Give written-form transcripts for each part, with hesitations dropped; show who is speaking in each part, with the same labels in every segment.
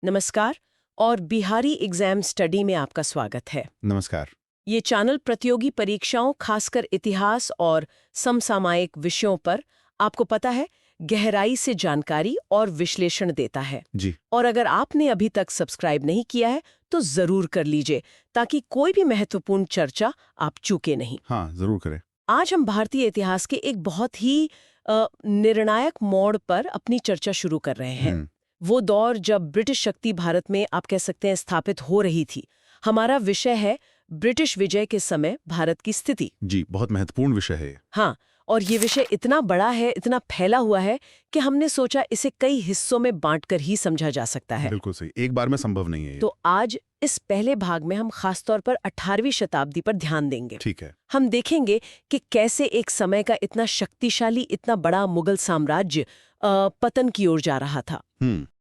Speaker 1: नमस्कार और Bihari exam study में आपका स्वागत है।
Speaker 2: नमस्कार।
Speaker 1: ये चैनल प्रतियोगी परीक्षाओं, खासकर इतिहास और समसामयिक विषयों पर आपको पता है गहराई से जानकारी और विश्लेषण देता है।
Speaker 2: जी।
Speaker 1: और अगर आपने अभी तक सब्सक्राइब नहीं किया है तो जरूर कर लीजिए ताकि कोई भी महत्वपूर्ण चर्चा आप चूके नहीं।
Speaker 2: हाँ, जरूर करें।
Speaker 1: आज हम भारतीय इतिहास के एक बहुत ही निर्णायक मोड़ पर अपनी चर्चा शुरू कर रहे हैं। वो दौर जब ब्रिटिश शक्ति भारत में आप कह सकते हैं स्थापित हो रही थी। हमारा विषय है ब्रिटिश विजय के समय भारत की स्थिति।
Speaker 2: जी, बहुत महत्वपूर्ण विषय है।
Speaker 1: हाँ, और ये विषय इतना बड़ा है, इतना फैला हुआ है कि हमने सोचा इसे कई हिस्सों में बांटकर ही समझा जा सकता है।
Speaker 2: बिल्कुल सही, एक बार में संभव नहीं है ये।
Speaker 1: तो आज इस पहले भाग में हम खासतौर पर 18वीं शताब्दी पर ध्यान देंगे।
Speaker 2: ठीक है।
Speaker 1: हम देखेंगे कि कैसे एक समय का इतना शक्तिशाली, इतना बड़ा मुगल साम्राज्य पतन की ओर जा रहा था।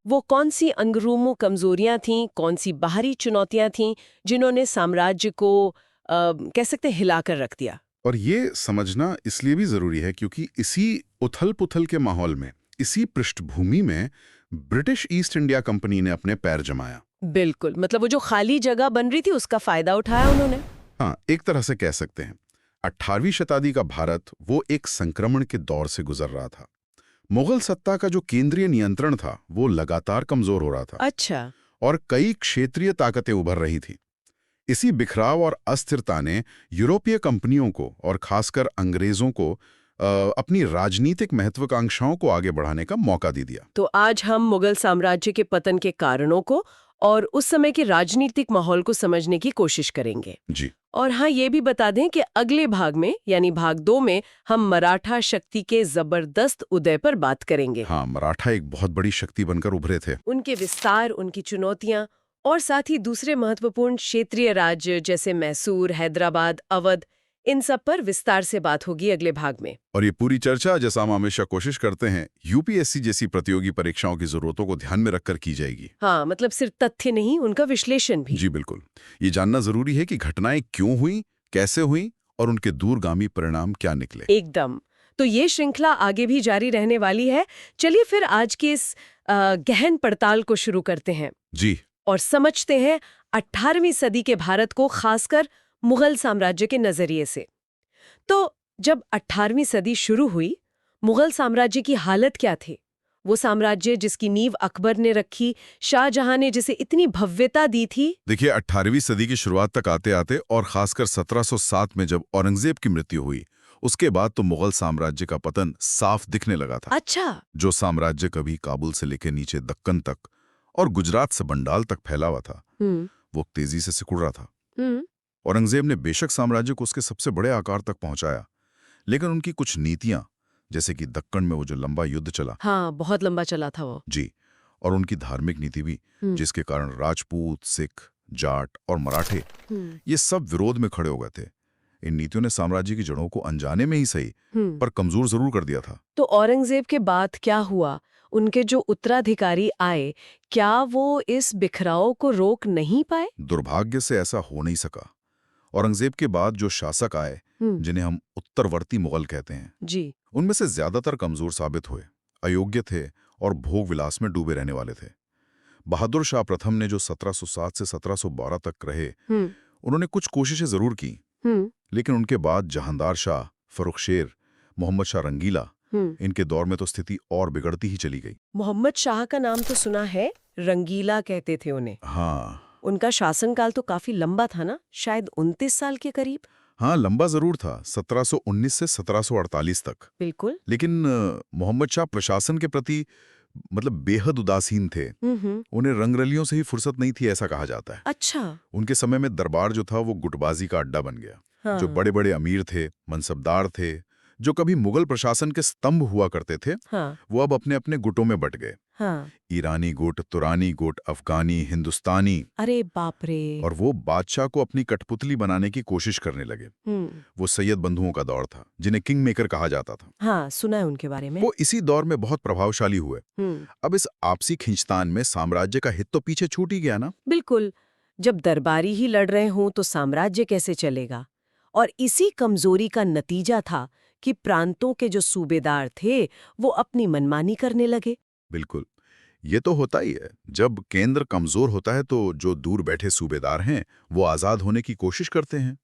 Speaker 1: वो कौन सी अंदरूनी कमजोरियां थीं, कौन सी बाहरी चुनौतियां थीं जिन्होंने साम्राज्य को कह सकते हैं हिलाकर रख दिया।
Speaker 2: और ये समझना इसलिए भी जरूरी है क्योंकि इसी उथल-पुथल के माहौल में, इसी पृष्ठभूमि में ब्रिटिश ईस्ट इंडिया कंपनी ने अपने पैर जमाया।
Speaker 1: बिल्कुल, मतलब वो जो खाली जगह बन रही थी उसका फायदा उठाया उन्होंने।
Speaker 2: हाँ, एक तरह से कह सकते हैं 18वीं शताब्दी का भारत वो एक संक्रमण के दौर से गुजर रहा था। मुगल सत्ता का जो केंद्रीय नियंत्रण था वो लगातार कमजोर हो रहा था।
Speaker 1: अच्छा।
Speaker 2: और कई क्षेत्रीय ताकतें उभर रही थी। इसी बिखराव और अस्थिरता ने यूरोपीय कंपनियों को और खासकर अंग्रेजों को अपनी राजनीतिक महत्वाकांक्षाओं को आगे बढ़ाने का मौका दे दिया।
Speaker 1: तो आज हम मुगल साम्राज्य के पतन के कारणों को और उस समय के राजनीतिक माहौल को समझने की कोशिश करेंगे।
Speaker 2: जी।
Speaker 1: और हाँ, ये भी बता दें कि अगले भाग में यानी भाग 2 में हम मराठा शक्ति के जबरदस्त उदय पर बात करेंगे।
Speaker 2: हाँ, मराठा एक बहुत बड़ी शक्ति बनकर उभरे थे।
Speaker 1: उनके विस्तार, उनकी चुनौतियां और साथ ही दूसरे महत्वपूर्ण क्षेत्रीय राज्य जैसे मैसूर, हैदराबाद, अवध, इन सब पर विस्तार से बात होगी अगले भाग में।
Speaker 2: और ये पूरी चर्चा, जैसा हम हमेशा कोशिश करते हैं, यूपीएससी जैसी प्रतियोगी परीक्षाओं की जरूरतों को ध्यान में रखकर की जाएगी।
Speaker 1: हाँ, मतलब सिर्फ तथ्य नहीं, उनका विश्लेषण भी।
Speaker 2: जी बिल्कुल। ये जानना जरूरी है कि घटनाएं क्यों हुई, कैसे हुई और उनके दूरगामी परिणाम क्या निकले।
Speaker 1: एकदम। तो ये श्रृंखला आगे भी जारी रहने वाली है। चलिए फिर आज के इस गहन पड़ताल को शुरू करते हैं।
Speaker 2: जी।
Speaker 1: और समझते हैं 18वीं सदी के भारत को, खासकर मुगल साम्राज्य के नजरिए से। तो जब 18वीं सदी शुरू हुई, मुगल साम्राज्य की हालत क्या थी? वो साम्राज्य जिसकी नींव अकबर ने रखी, शाहजहां ने जिसे इतनी भव्यता दी थी।
Speaker 2: देखिए, 18वीं सदी की शुरुआत तक आते आते और खासकर 1707 में जब औरंगजेब की मृत्यु हुई, उसके बाद तो मुगल साम्राज्य का पतन साफ दिखने लगा था।
Speaker 1: अच्छा।
Speaker 2: जो साम्राज्य कभी काबुल से लेकर नीचे दक्कन तक और गुजरात से बंगाल तक फैला हुआ था, वो तेजी से सिकुड़ रहा था। औरंगजेब ने बेशक साम्राज्य को उसके सबसे बड़े आकार तक पहुंचाया, लेकिन उनकी कुछ नीतियां, जैसे कि दक्कन में वो जो लंबा युद्ध चला,
Speaker 1: हाँ, बहुत लंबा चला था वो।
Speaker 2: जी, और उनकी धार्मिक नीति भी, जिसके कारण राजपूत, सिख, जाट और मराठे ये सब विरोध में खड़े हो गए थे। इन नीतियों ने साम्राज्य की जड़ों को अनजाने में ही सही पर कमजोर जरूर कर दिया था।
Speaker 1: तो औरंगजेब के बाद क्या हुआ? उनके जो उत्तराधिकारी आए, क्या वो इस बिखराव को रोक नहीं पाए?
Speaker 2: दुर्भाग्य से ऐसा हो नहीं सका। औरंगजेब के बाद जो शासक आए, जिन्हें हम उत्तरवर्ती मुगल कहते हैं,
Speaker 1: जी,
Speaker 2: उनमें से ज्यादातर कमजोर साबित हुए, अयोग्य थे और भोग विलास में डूबे रहने वाले थे। बहादुर शाह प्रथम ने जो 1707 से 1712 तक रहे, उन्होंने कुछ कोशिशें जरूर की, लेकिन उनके बाद जहांदार शाह, फर्रुखशेर, मोहम्मद शाह रंगीला, इनके दौर में तो स्थिति और बिगड़ती ही चली गई।
Speaker 1: मोहम्मद शाह का नाम तो सुना है, रंगीला कहते थे उन्हें।
Speaker 2: हाँ।
Speaker 1: उनका शासनकाल तो काफी लंबा था ना, शायद 29 साल के करीब।
Speaker 2: हाँ, लंबा जरूर था, 1719 से 1748 तक।
Speaker 1: बिल्कुल।
Speaker 2: लेकिन मोहम्मद शाह प्रशासन के प्रति मतलब बेहद उदासीन थे। उन्हें रंगरलियों से ही फुर्सत नहीं थी, ऐसा कहा जाता है।
Speaker 1: अच्छा।
Speaker 2: उनके समय में दरबार जो था वो गुटबाजी का अड्डा बन गया।
Speaker 1: हाँ।
Speaker 2: जो बड़े बड़े अमीर थे, मनसबदार थे, जो कभी मुगल प्रशासन के स्तंभ हुआ करते थे,
Speaker 1: हाँ।
Speaker 2: वो अब अपने अपने गुटों में बट गए।
Speaker 1: हाँ।
Speaker 2: ईरानी गुट, तुरानी गुट, अफगानी, हिंदुस्तानी।
Speaker 1: अरे बाप रे।
Speaker 2: और वो बादशाह को अपनी कठपुतली बनाने की कोशिश करने लगे। वो सैयद बंधुओं का दौर था, जिन्हें किंग मेकर कहा जाता था।
Speaker 1: हाँ, सुना है उनके बारे में।
Speaker 2: वो इसी दौर में बहुत प्रभावशाली हुए। अब इस आपसी खींचतान में साम्राज्य का हित तो पीछे छूट ही गया ना।
Speaker 1: बिल्कुल। जब दरबारी ही लड़ रहे हों तो साम्राज्य कैसे चलेगा? और इसी कमजोरी का नतीजा था कि प्रांतों के जो सूबेदार थे वो अपनी मनमानी करने लगे।
Speaker 2: बिल्कुल। ये तो होता ही है। जब केंद्र कमजोर होता है तो जो दूर बैठे सूबेदार हैं वो आजाद होने की कोशिश करते हैं।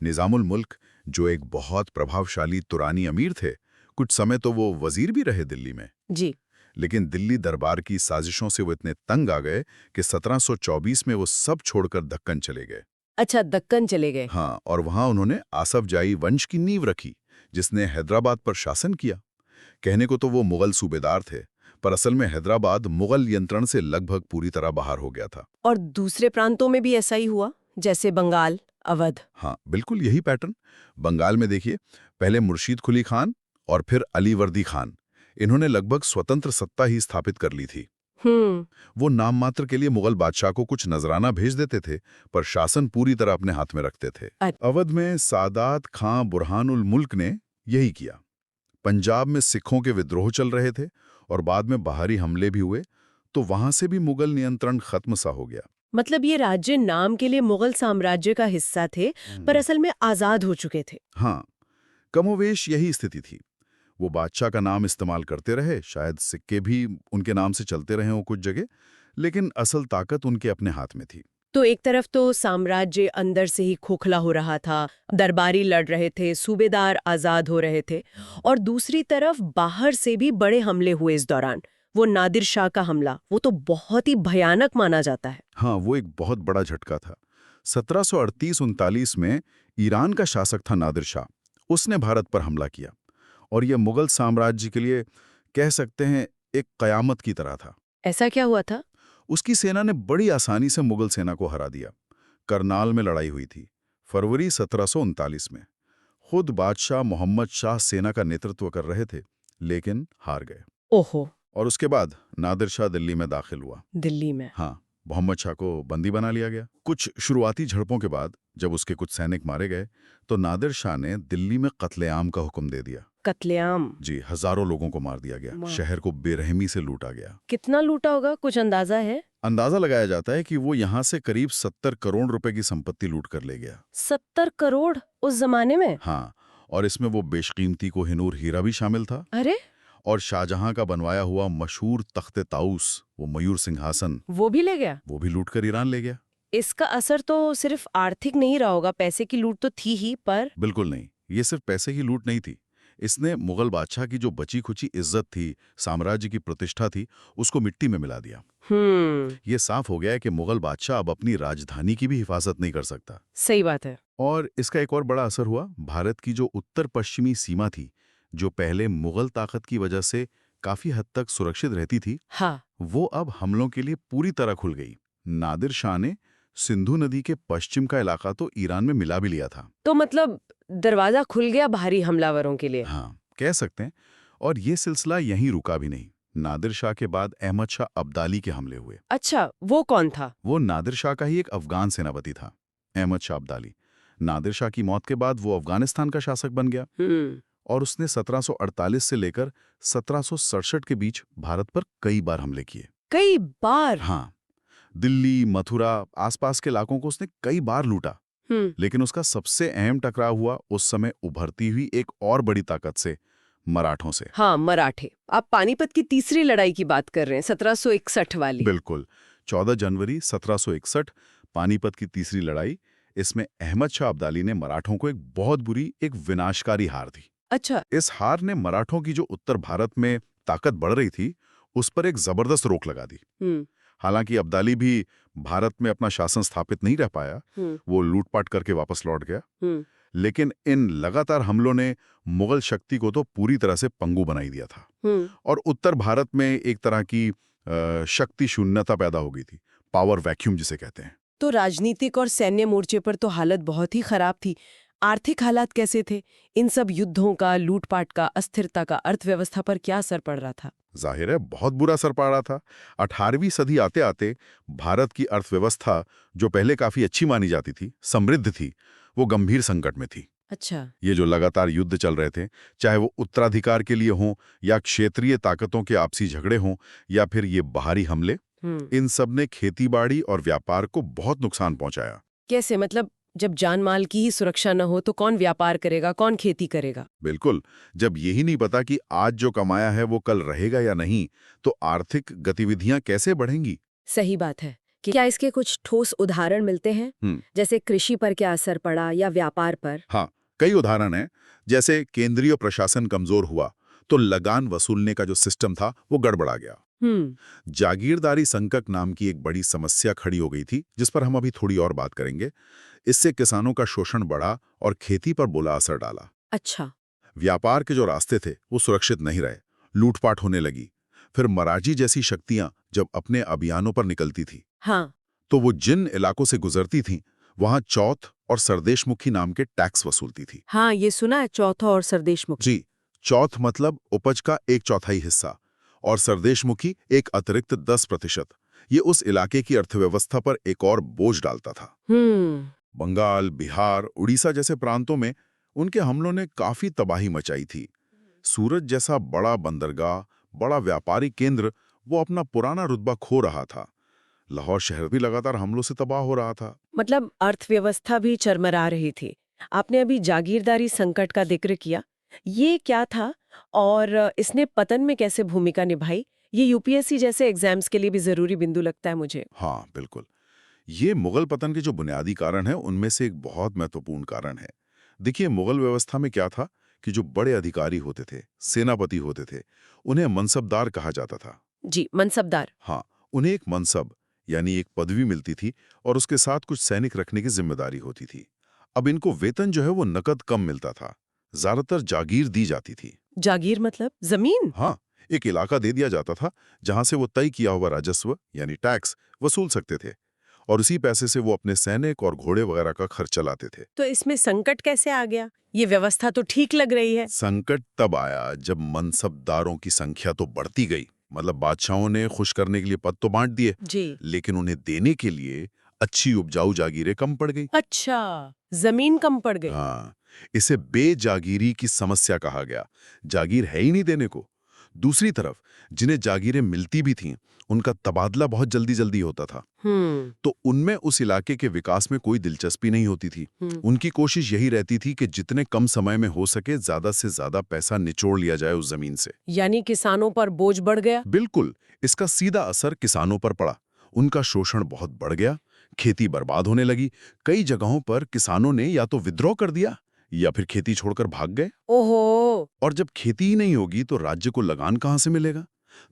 Speaker 2: निजामुल मुल्क, जो एक बहुत प्रभावशाली तुरानी अमीर थे, कुछ समय तो वो वजीर भी रहे दिल्ली में।
Speaker 1: जी।
Speaker 2: लेकिन दिल्ली दरबार की साजिशों से वो इतने तंग आ गए कि 1724 में वो सब छोड़कर दक्कन चले गए।
Speaker 1: अच्छा, दक्कन चले गए।
Speaker 2: हाँ, और वहां उन्होंने आसफजाई वंश की नींव रखी, जिसने हैदराबाद पर शासन किया। कहने को तो वो मुगल सूबेदार थे, पर असल में हैदराबाद मुगल नियंत्रण से लगभग पूरी तरह बाहर हो गया था।
Speaker 1: और दूसरे प्रांतों में भी ऐसा ही हुआ, जैसे बंगाल, अवध?
Speaker 2: हाँ, बिल्कुल यही पैटर्न। बंगाल में देखिए, पहले मुर्शीद कुली खान और फिर अलीवर्दी खान, इन्होंने लगभग स्वतंत्र सत्ता ही स्थापित कर ली थी। वो नाम मात्र के लिए मुगल बादशाह को कुछ नजराना भेज देते थे, पर शासन पूरी तरह अपने हाथ में रखते थे। अवध में सादात खां बुरहानुल मुल्क ने यही किया। पंजाब में सिखों के विद्रोह चल रहे थे और बाद में बाहरी हमले भी हुए, तो वहां से भी मुगल नियंत्रण खत्म सा हो गया।
Speaker 1: मतलब ये राज्य नाम के लिए मुगल साम्राज्य का हिस्सा थे, पर असल में आजाद हो चुके थे।
Speaker 2: हाँ, कमोवेश यही स्थिति थी। वो बादशाह का नाम इस्तेमाल करते रहे, शायद सिक्के भी उनके नाम से चलते रहे हों कुछ जगह, लेकिन असल ताकत उनके अपने हाथ में थी।
Speaker 1: तो एक तरफ तो साम्राज्य अंदर से ही खोखला हो रहा था, दरबारी लड़ रहे थे, सूबेदार आजाद हो रहे थे, और दूसरी तरफ बाहर से भी बड़े हमले हुए इस दौरान। वो नादिर शाह का हमला, वो तो बहुत ही भयानक माना जाता है।
Speaker 2: हाँ, वो एक बहुत बड़ा झटका था। 1738-39 में ईरान का शासक था नादिर शाह। उसने भारत पर हमला किया और यह मुगल साम्राज्य के लिए कह सकते हैं एक कयामत की तरह था।
Speaker 1: ऐसा क्या हुआ था?
Speaker 2: उसकी सेना ने बड़ी आसानी से मुगल सेना को हरा दिया। करनाल में लड़ाई हुई थी, फरवरी 1739 में। खुद बादशाह मोहम्मद शाह सेना का नेतृत्व कर रहे थे, लेकिन हार गए।
Speaker 1: ओहो।
Speaker 2: और उसके बाद नादिर शाह दिल्ली में दाखिल हुआ।
Speaker 1: दिल्ली में?
Speaker 2: हाँ, मोहम्मद शाह को बंदी बना लिया गया। कुछ शुरुआती झड़पों के बाद जब उसके कुछ सैनिक मारे गए, तो नादिर शाह ने दिल्ली में कत्लेआम का हुक्म दे दिया।
Speaker 1: कत्लेआम?
Speaker 2: जी, हजारों लोगों को मार दिया गया। शहर को बेरहमी से लूटा गया।
Speaker 1: कितना लूटा होगा, कुछ अंदाजा है?
Speaker 2: अंदाजा लगाया जाता है कि वो यहाँ से करीब 70 करोड़ रुपए की संपत्ति लूट कर ले गया।
Speaker 1: 70 करोड़ उस जमाने में?
Speaker 2: हाँ, और इसमें वो बेशकीमती कोहिनूर हीरा भी शामिल था।
Speaker 1: अरे!
Speaker 2: और शाहजहां का बनवाया हुआ मशहूर तख्ते ताउस, वो मयूर सिंहासन,
Speaker 1: वो भी ले गया?
Speaker 2: वो भी लूट कर ईरान ले गया।
Speaker 1: इसका असर तो सिर्फ आर्थिक नहीं रहा होगा, पैसे की लूट तो थी ही, पर
Speaker 2: बिल्कुल नहीं, ये सिर्फ पैसे की लूट नहीं थी। इसने मुगल बादशाह की जो बची खुची इज्जत थी, साम्राज्य की प्रतिष्ठा थी, उसको मिट्टी में मिला दिया। ये साफ हो गया है कि मुगल बादशाह अब अपनी राजधानी की भी हिफाजत नहीं कर सकता।
Speaker 1: सही बात है।
Speaker 2: और इसका एक और बड़ा असर हुआ, भारत की जो उत्तर पश्चिमी सीमा थी, जो पहले मुगल ताकत की वजह से काफी हद तक सुरक्षित रहती थी,
Speaker 1: हाँ।
Speaker 2: वो अब हमलों के लिए पूरी तरह खुल गई। नादिर शाह ने सिंधु नदी के पश्चिम का इलाका तो ईरान में मिला भी लिया था।
Speaker 1: तो मतलब दरवाजा खुल गया बाहरी हमलावरों के लिए।
Speaker 2: हाँ, कह सकते हैं। और ये सिलसिला यहीं रुका भी नहीं। नादिर शाह के बाद अहमद शाह अब्दाली के हमले हुए।
Speaker 1: अच्छा, वो कौन था?
Speaker 2: वो नादिर शाह का ही एक अफगान सेनापति था, अहमद शाह अब्दाली। नादिर शाह की मौत के बाद वो अफगानिस्तान का शासक बन गया और उसने 1748 से लेकर 1767 के बीच भारत पर कई बार हमले किए।
Speaker 1: कई बार?
Speaker 2: हाँ, दिल्ली, मथुरा, आसपास के इलाकों को उसने कई बार लूटा। लेकिन उसका सबसे अहम टकराव हुआ उस समय उभरती हुई एक और बड़ी ताकत से, मराठों से।
Speaker 1: हाँ, मराठे। आप पानीपत की तीसरी लड़ाई की बात कर रहे हैं, 1761 वाली।
Speaker 2: बिल्कुल, 14 जनवरी 1761 पानीपत की तीसरी लड़ाई। इसमें अहमद शाह अब्दाली ने मराठों को एक बहुत बुरी, एक विनाशकारी हार दी।
Speaker 1: अच्छा।
Speaker 2: इस हार ने मराठों की जो उत्तर भारत में ताकत बढ़ रही थी, उस पर एक जबरदस्त रोक लगा दी। हालांकि अब्दाली भी भारत में अपना शासन स्थापित नहीं रह पाया, वो लूटपाट करके वापस लौट गया। लेकिन इन लगातार हमलों ने मुगल शक्ति को तो पूरी तरह से पंगु बनाई दिया था और उत्तर भारत में एक तरह की शक्ति शून्यता पैदा हो गई थी, पावर वैक्यूम जिसे कहते हैं।
Speaker 1: तो राजनीतिक और सैन्य मोर्चे पर तो हालत बहुत ही खराब थी। आर्थिक हालात कैसे थे? इन सब युद्धों का, लूटपाट का, अस्थिरता का अर्थव्यवस्था पर क्या असर पड़ रहा था?
Speaker 2: जाहिर है बहुत बुरा असर पड़ रहा था। 18वीं सदी आते आते भारत की अर्थव्यवस्था, जो पहले काफी अच्छी मानी जाती थी, समृद्ध थी, वो गंभीर संकट में थी।
Speaker 1: अच्छा। ये
Speaker 2: जो लगातार युद्ध चल रहे थे, चाहे वो उत्तराधिकार के लिए हों या क्षेत्रीय ताकतों के आपसी झगड़े हों या फिर ये बाहरी हमले, इन सब ने खेतीबाड़ी और व्यापार को बहुत नुकसान पहुंचाया।
Speaker 1: कैसे? मतलब जब जान माल की ही सुरक्षा न हो तो कौन व्यापार करेगा, कौन खेती करेगा?
Speaker 2: बिल्कुल, जब यही नहीं पता कि आज जो कमाया है वो कल रहेगा या नहीं, तो आर्थिक गतिविधियां कैसे बढ़ेंगी?
Speaker 1: सही बात है। कि क्या इसके कुछ ठोस उदाहरण मिलते हैं? जैसे कृषि पर क्या असर पड़ा या व्यापार पर?
Speaker 2: हाँ, कई उदाहरण हैं। जैसे केंद्रीय प्रशासन कमजोर हुआ तो लगान वसूलने का जो सिस्टम था वो गड़बड़ा गया। जागीरदारी संकट नाम की एक बड़ी समस्या खड़ी हो गई थी, जिस पर हम अभी थोड़ी और बात करेंगे। इससे किसानों का शोषण बढ़ा और खेती पर बुरा असर डाला।
Speaker 1: अच्छा।
Speaker 2: व्यापार के जो रास्ते थे वो सुरक्षित नहीं रहे, लूटपाट होने लगी। फिर मराठी जैसी शक्तियां जब अपने अभियानों पर निकलती थी,
Speaker 1: हाँ।
Speaker 2: तो वो जिन इलाकों से गुजरती थीं, वहां चौथ और सरदेशमुखी नाम के टैक्स वसूलती थी।
Speaker 1: हाँ, ये सुना है, चौथा और सरदेशमुखी।
Speaker 2: जी, चौथ मतलब उपज का 1/4 हिस्सा और सरदेशमुखी एक अतिरिक्त 10%। ये उस इलाके की अर्थव्यवस्था पर एक और बोझ डालता था। बंगाल, बिहार, उड़ीसा जैसे प्रांतों में उनके हमलों ने काफी तबाही मचाई थी। सूरत जैसा बड़ा बंदरगाह, बड़ा व्यापारी केंद्र, वो अपना पुराना रुतबा खो रहा था। लाहौर शहर भी लगातार हमलों से तबाह हो रहा था।
Speaker 1: मतलब अर्थव्यवस्था भी चरमरा रही थी। आपने अभी जागीरदारी संकट का जिक्र किया। ये क्या था और इसने पतन में कैसे भूमिका निभाई? ये यूपीएससी जैसे एग्जाम्स के लिए भी जरूरी बिंदु लगता है मुझे।
Speaker 2: हाँ, बिल्कुल। ये मुगल पतन के जो बुनियादी कारण हैं, उनमें से एक बहुत महत्वपूर्ण कारण है। देखिए, मुगल व्यवस्था में क्या था कि जो बड़े अधिकारी होते थे, सेनापति होते थे, उन्हें मनसबदार कहा जाता था।
Speaker 1: जी, मनसबदार।
Speaker 2: हाँ, उन्हें एक मनसब यानी एक पदवी मिलती थी और उसके साथ कुछ सैनिक रखने की जिम्मेदारी होती थी। अब इनको वेतन जो है वो नकद कम मिलता था, ज्यादातर जागीर दी जाती थी।
Speaker 1: जागीर मतलब जमीन?
Speaker 2: हाँ, एक इलाका दे दिया जाता था जहां से वो तय किया हुआ राजस्व यानी टैक्स वसूल सकते थे और उसी पैसे से वो अपने सैनिक और घोड़े वगैरह का खर्च चलाते थे।
Speaker 1: तो इसमें संकट कैसे आ गया? ये व्यवस्था तो ठीक लग रही है।
Speaker 2: संकट तब आया जब मनसबदारों की संख्या तो बढ़ती गई। मतलब बादशाहों ने खुश करने के लिए पद तो बांट दिए,
Speaker 1: जी।
Speaker 2: लेकिन उन्हें देने के लिए अच्छी उपजाऊ जागीरें कम पड़ गई।
Speaker 1: अच्छा, जमीन कम पड़ गई।
Speaker 2: हाँ, इसे बेजागीरी की समस्या कहा गया। जागीर है ही नहीं देने को। दूसरी तरफ जिन्हें जागीरें मिलती भी थीं, उनका तबादला बहुत जल्दी जल्दी होता था, तो उनमें उस इलाके के विकास में कोई दिलचस्पी नहीं होती थी। उनकी कोशिश यही रहती थी कि जितने कम समय में हो सके ज्यादा से ज्यादा पैसा निचोड़ लिया जाए उस जमीन से।
Speaker 1: यानी किसानों पर बोझ बढ़ गया।
Speaker 2: बिल्कुल, इसका सीधा असर किसानों पर पड़ा। उनका शोषण बहुत बढ़ गया, खेती बर्बाद होने लगी। कई जगहों पर किसानों ने या तो विद्रोह कर दिया या फिर खेती छोड़कर भाग गए।
Speaker 1: ओहो।
Speaker 2: और जब खेती ही नहीं होगी तो राज्य को लगान कहां से मिलेगा?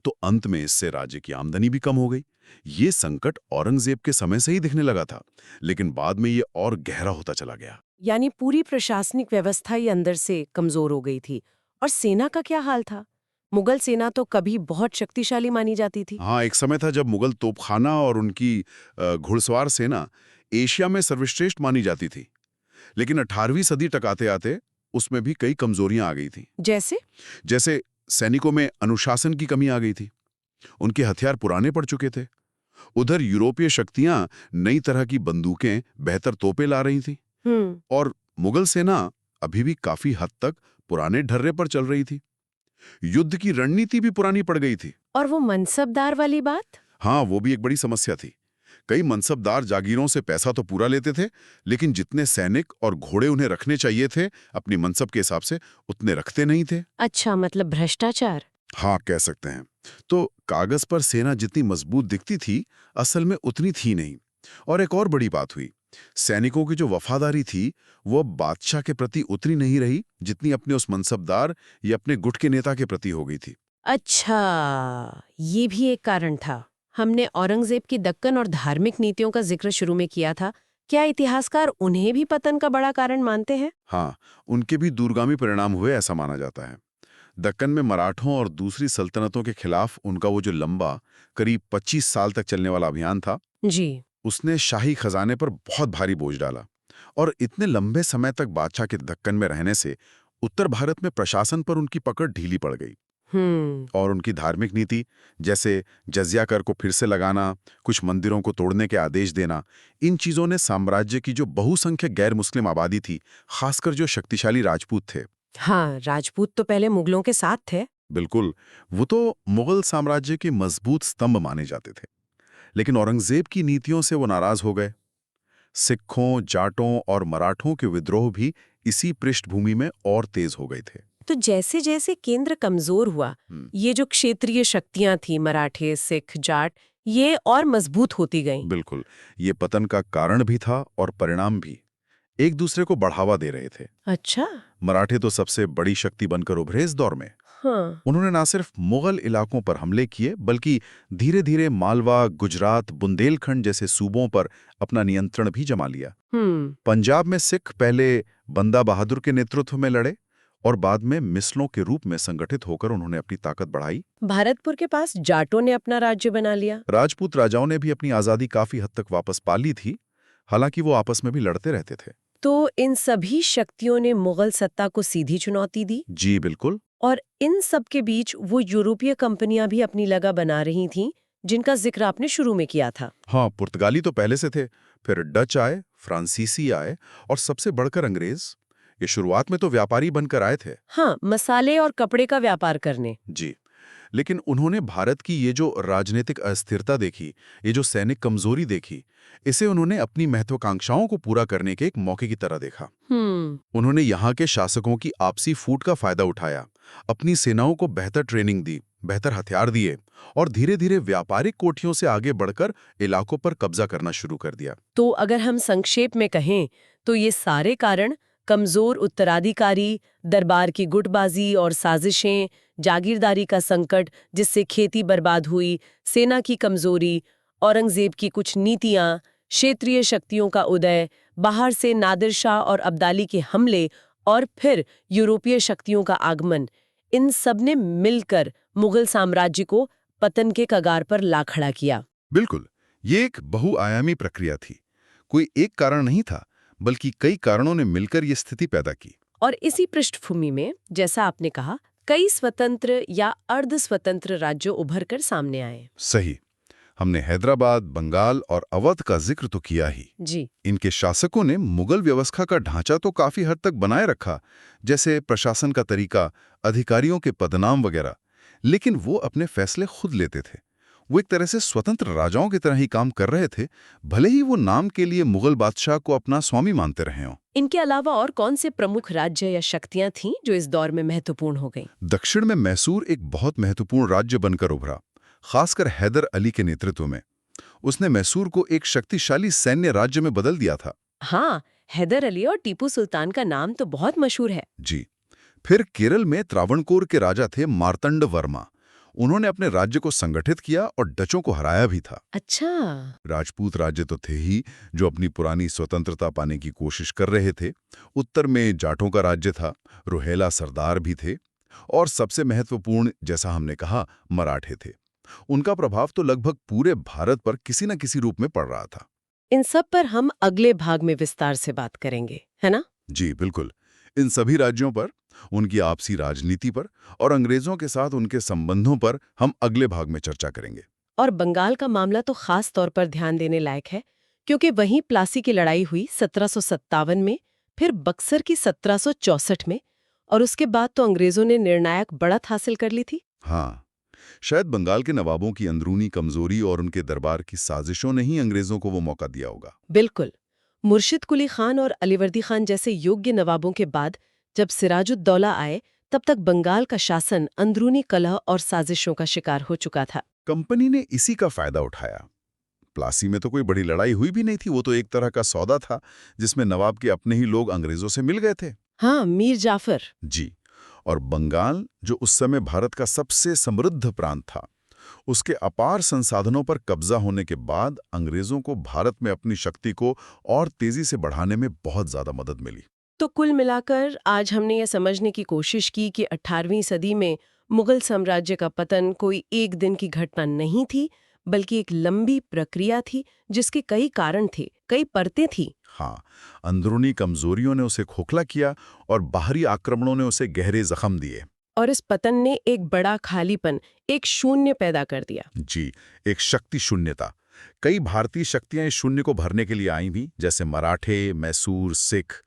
Speaker 2: तो अंत में इससे राज्य की आमदनी भी कम हो गई। ये संकट औरंगजेब के समय से ही दिखने लगा था, लेकिन बाद में ये और गहरा होता चला गया।
Speaker 1: यानी पूरी प्रशासनिक व्यवस्था ही अंदर से कमजोर हो गई थी। और सेना का क्या हाल था? मुगल सेना तो कभी बहुत शक्तिशाली मानी जाती थी।
Speaker 2: हाँ, एक समय था जब मुगल तोपखाना और उनकी घुड़सवार सेना एशिया में सर्वश्रेष्ठ मानी जाती थी। लेकिन 18वीं सदी तक आते आते उसमें भी कई कमजोरियां आ गई थी। जैसे सैनिकों में अनुशासन की कमी आ गई थी, उनके हथियार पुराने पड़ चुके थे। उधर यूरोपीय शक्तियां नई तरह की बंदूकें, बेहतर तोपें ला रही थी और मुगल सेना अभी भी काफी हद तक पुराने ढर्रे पर चल रही थी। युद्ध की रणनीति भी पुरानी पड़ गई थी।
Speaker 1: और वो मनसबदार वाली बात?
Speaker 2: हाँ, वो भी एक बड़ी समस्या थी। कई मनसबदार जागीरों से पैसा तो पूरा लेते थे, लेकिन जितने सैनिक और घोड़े उन्हें रखने चाहिए थे अपनी मनसब के हिसाब से, उतने रखते नहीं थे।
Speaker 1: अच्छा, मतलब भ्रष्टाचार।
Speaker 2: हाँ, कह सकते हैं। तो कागज पर सेना जितनी मजबूत दिखती थी, असल में उतनी थी नहीं। और एक और बड़ी बात हुई, सैनिकों की जो वफादारी थी वो अब बादशाह के प्रति उतनी नहीं रही जितनी अपने उस मनसबदार या अपने गुट के नेता के प्रति हो गई थी।
Speaker 1: अच्छा, ये भी एक कारण था। हमने औरंगजेब की दक्कन और धार्मिक नीतियों का जिक्र शुरू में किया था। क्या इतिहासकार उन्हें भी पतन का बड़ा कारण मानते हैं?
Speaker 2: हाँ, उनके भी दूरगामी परिणाम हुए ऐसा माना जाता है। दक्कन में मराठों और दूसरी सल्तनतों के खिलाफ उनका वो जो लंबा, करीब 25 साल तक चलने वाला अभियान था,
Speaker 1: जी।
Speaker 2: उसने शाही खजाने पर बहुत भारी बोझ डाला। और इतने लंबे समय तक बादशाह के दक्कन में रहने से उत्तर भारत में प्रशासन पर उनकी पकड़ ढीली पड़ गई। और उनकी धार्मिक नीति, जैसे जजिया कर को फिर से लगाना, कुछ मंदिरों को तोड़ने के आदेश देना, इन चीजों ने साम्राज्य की जो बहुसंख्यक गैर मुस्लिम आबादी थी, खासकर जो शक्तिशाली राजपूत थे।
Speaker 1: हाँ, राजपूत तो पहले मुगलों के साथ थे।
Speaker 2: बिल्कुल, वो तो मुगल साम्राज्य के मजबूत स्तंभ माने जाते थे। लेकिन औरंगजेब की नीतियों से वो नाराज हो गए। सिखों, जाटों और मराठों के विद्रोह भी इसी पृष्ठभूमि में और तेज हो गए थे।
Speaker 1: तो जैसे जैसे केंद्र कमजोर हुआ, ये जो क्षेत्रीय शक्तियां थी, मराठे, सिख, जाट, ये और मजबूत होती गईं।
Speaker 2: बिल्कुल, ये पतन का कारण भी था और परिणाम भी। एक दूसरे को बढ़ावा दे रहे थे।
Speaker 1: अच्छा।
Speaker 2: मराठे तो सबसे बड़ी शक्ति बनकर उभरे इस दौर में।
Speaker 1: हाँ।
Speaker 2: उन्होंने ना सिर्फ मुगल इलाकों पर हमले किए, बल्कि धीरे धीरे मालवा, गुजरात, बुंदेलखंड जैसे सूबों पर अपना नियंत्रण भी जमा लिया। पंजाब में सिख पहले बंदा बहादुर के नेतृत्व में लड़े और बाद में मिसलों के रूप में संगठित होकर उन्होंने अपनी ताकत बढ़ाई।
Speaker 1: भारतपुर के पास जाटों ने अपना राज्य बना लिया।
Speaker 2: राजपूत राजाओं ने भी अपनी आजादी काफी हद तक वापस पा ली थी, हालांकि वो आपस में भी लड़ते रहते थे।
Speaker 1: तो इन सभी शक्तियों ने मुगल सत्ता को सीधी चुनौती दी।
Speaker 2: जी बिल्कुल।
Speaker 1: और इन सब के बीच वो यूरोपीय कंपनियां भी अपनी लगा बना रही थीं, जिनका जिक्र आपने शुरू में किया था।
Speaker 2: हाँ, पुर्तगाली तो पहले से थे, फिर डच आए, फ्रांसीसी आए और सबसे बढ़कर अंग्रेज। ये शुरुआत में तो व्यापारी बनकर आए थे।
Speaker 1: हाँ, मसाले और कपड़े का व्यापार करने।
Speaker 2: जी, लेकिन उन्होंने भारत की ये जो राजनीतिक अस्थिरता देखी, ये जो सैनिक कमजोरी देखी, इसे उन्होंने अपनी महत्वाकांक्षाओं को पूरा करने के एक मौके की तरह देखा। उन्होंने यहाँ के शासकों की आपसी फूट का फायदा उठाया, अपनी सेनाओं को बेहतर ट्रेनिंग दी, बेहतर हथियार दिए और धीरे धीरे व्यापारिक कोठियों से आगे बढ़कर इलाकों पर कब्जा करना शुरू कर दिया।
Speaker 1: तो अगर हम संक्षेप में कहें तो ये सारे कारण, कमजोर उत्तराधिकारी, दरबार की गुटबाजी और साजिशें, जागीरदारी का संकट जिससे खेती बर्बाद हुई, सेना की कमजोरी, औरंगजेब की कुछ नीतियां, क्षेत्रीय शक्तियों का उदय, बाहर से नादिर शाह और अब्दाली के हमले और फिर यूरोपीय शक्तियों का आगमन, इन सब ने मिलकर मुगल साम्राज्य को पतन के कगार पर ला खड़ा किया।
Speaker 2: बिल्कुल, ये एक बहुआयामी प्रक्रिया थी। कोई एक कारण नहीं था, बल्कि कई कारणों ने मिलकर ये स्थिति पैदा की।
Speaker 1: और इसी पृष्ठभूमि में, जैसा आपने कहा, कई स्वतंत्र या अर्ध स्वतंत्र राज्य उभर कर सामने आए।
Speaker 2: सही। हमने हैदराबाद, बंगाल और अवध का जिक्र तो किया ही।
Speaker 1: जी।
Speaker 2: इनके शासकों ने मुगल व्यवस्था का ढांचा तो काफी हद तक बनाए रखा, जैसे प्रशासन का तरीका, अधिकारियों के पदनाम वगैरह, लेकिन वो अपने फैसले खुद लेते थे। वो एक तरह से स्वतंत्र राजाओं की तरह ही काम कर रहे थे, भले ही वो नाम के लिए मुगल बादशाह को अपना स्वामी मानते रहे हों।
Speaker 1: इनके अलावा और कौन से प्रमुख राज्य या शक्तियां थीं जो इस दौर में महत्वपूर्ण हो गईं?
Speaker 2: दक्षिण में मैसूर एक बहुत महत्वपूर्ण राज्य बनकर उभरा, खासकर हैदर अली के नेतृत्व में। उसने मैसूर को एक शक्तिशाली सैन्य राज्य में बदल दिया था।
Speaker 1: हाँ, हैदर अली और टीपू सुल्तान का नाम तो बहुत मशहूर है।
Speaker 2: जी। फिर केरल में त्रावणकोर के राजा थे मार्तंड वर्मा। उन्होंने अपने राज्य को संगठित किया और डचों को हराया भी था।
Speaker 1: अच्छा।
Speaker 2: राजपूत राज्य तो थे ही, जो अपनी पुरानी स्वतंत्रता पाने की कोशिश कर रहे थे। उत्तर में जाटों का राज्य था, रोहेला सरदार भी थे और सबसे महत्वपूर्ण, जैसा हमने कहा, मराठे थे। उनका प्रभाव तो लगभग पूरे भारत पर किसी न किसी रूप में पड़ रहा था।
Speaker 1: इन सब पर हम अगले भाग में विस्तार से बात करेंगे, है ना?
Speaker 2: जी बिल्कुल। इन सभी राज्यों पर, उनकी आपसी राजनीति पर और अंग्रेजों के साथ उनके संबंधों पर हम अगले भाग में चर्चा करेंगे।
Speaker 1: और बंगाल का मामला तो खास तौर पर ध्यान देने लायक है, क्योंकि वहीं प्लासी की लड़ाई हुई 1757 में, फिर बक्सर की 1764 में, और उसके बाद तो अंग्रेजों ने निर्णायक बढ़त हासिल कर ली थी।
Speaker 2: हाँ, शायद बंगाल के नवाबों की अंदरूनी कमजोरी और उनके दरबार की साजिशों ने ही अंग्रेजों को वो मौका दिया होगा।
Speaker 1: बिल्कुल। मुर्शिद कुली खान और अलीवर्दी खान जैसे योग्य नवाबों के बाद जब सिराजुद्दौला आए, तब तक बंगाल का शासन अंदरूनी कलह और साजिशों का शिकार हो चुका था।
Speaker 2: कंपनी ने इसी का फायदा उठाया। प्लासी में तो कोई बड़ी लड़ाई हुई भी नहीं थी, वो तो एक तरह का सौदा था जिसमें नवाब के अपने ही लोग अंग्रेजों से मिल गए थे।
Speaker 1: हाँ, मीर जाफर।
Speaker 2: जी। और बंगाल, जो उस समय भारत का सबसे समृद्ध प्रांत था, उसके अपार संसाधनों पर कब्जा होने के बाद अंग्रेजों को भारत में अपनी शक्ति को और तेजी से बढ़ाने में बहुत ज्यादा मदद मिली।
Speaker 1: तो कुल मिलाकर आज हमने ये समझने की कोशिश की कि 18वीं सदी में मुगल साम्राज्य का पतन कोई एक दिन की घटना नहीं थी, बल्कि एक लंबी प्रक्रिया थी जिसके कई कारण थे, कई परतें थी।
Speaker 2: हाँ, अंदरूनी कमजोरियों ने उसे खोखला किया और बाहरी आक्रमणों ने उसे गहरे जख्म दिए।
Speaker 1: और इस पतन ने एक बड़ा खालीपन, एक शून्य पैदा कर दिया।
Speaker 2: जी, एक शक्ति शून्यता। कई भारतीय शक्तियां इस शून्य को भरने के लिए आई भी, जैसे मराठे, मैसूर, सिख।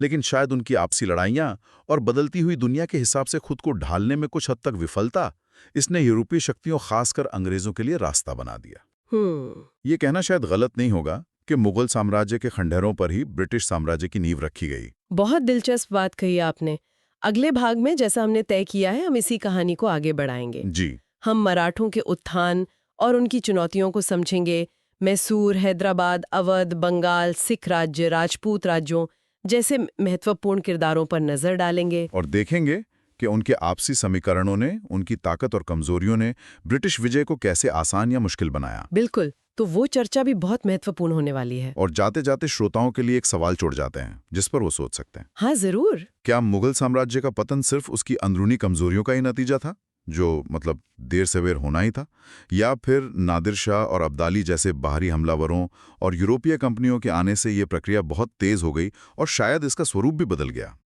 Speaker 2: लेकिन शायद उनकी आपसी लड़ाइयां और बदलती हुई दुनिया के हिसाब से खुद को ढालने में कुछ हद तक विफलता, इसने यूरोपीय शक्तियों, खासकर अंग्रेजों के लिए रास्ता बना दिया। ये कहना शायद गलत नहीं होगा कि मुगल साम्राज्य के खंडहरों पर ही ब्रिटिश साम्राज्य की नींव रखी गई।
Speaker 1: बहुत दिलचस्प बात कही आपने। अगले भाग में जैसा हमने तय किया है, हम इसी कहानी को आगे बढ़ाएंगे।
Speaker 2: जी।
Speaker 1: हम मराठों के उत्थान और उनकी चुनौतियों को समझेंगे। मैसूर, हैदराबाद, अवध, बंगाल, सिख राज्य, राजपूत राज्यों जैसे महत्वपूर्ण किरदारों पर नजर डालेंगे।
Speaker 2: और देखेंगे कि उनके आपसी समीकरणों ने, उनकी ताकत और कमजोरियों ने ब्रिटिश विजय को कैसे आसान या मुश्किल बनाया।
Speaker 1: बिल्कुल, तो वो चर्चा भी बहुत महत्वपूर्ण होने वाली है।
Speaker 2: और जाते जाते श्रोताओं के लिए एक सवाल छोड़ जाते हैं जिस पर वो सोच सकते हैं।
Speaker 1: हाँ, जरूर।
Speaker 2: क्या मुगल साम्राज्य का पतन सिर्फ उसकी अंदरूनी कमजोरियों का ही नतीजा था, जो मतलब देर सवेर होना ही था, या फिर नादिर शाह और अब्दाली जैसे बाहरी हमलावरों और यूरोपीय कंपनियों के आने से ये प्रक्रिया बहुत तेज हो गई और शायद इसका स्वरूप भी बदल गया।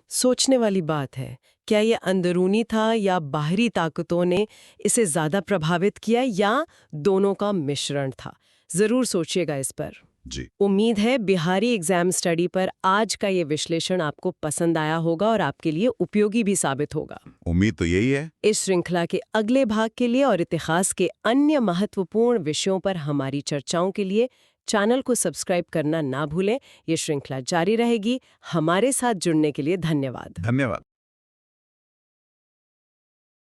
Speaker 1: सोचने वाली बात है। क्या ये अंदरूनी था या बाहरी ताकतों ने इसे ज्यादा प्रभावित किया, या दोनों का मिश्रण था? जरूर सोचिएगा इस पर।
Speaker 2: जी।
Speaker 1: उम्मीद है बिहारी एग्जाम स्टडी पर आज का ये विश्लेषण आपको पसंद आया होगा और आपके लिए उपयोगी भी साबित होगा।
Speaker 2: उम्मीद तो यही है।
Speaker 1: इस श्रृंखला के अगले भाग के लिए और इतिहास के अन्य महत्वपूर्ण विषयों पर हमारी चर्चाओं के लिए चैनल को सब्सक्राइब करना ना भूलें। ये श्रृंखला जारी रहेगी। हमारे साथ जुड़ने के लिए धन्यवाद।
Speaker 2: धन्यवाद।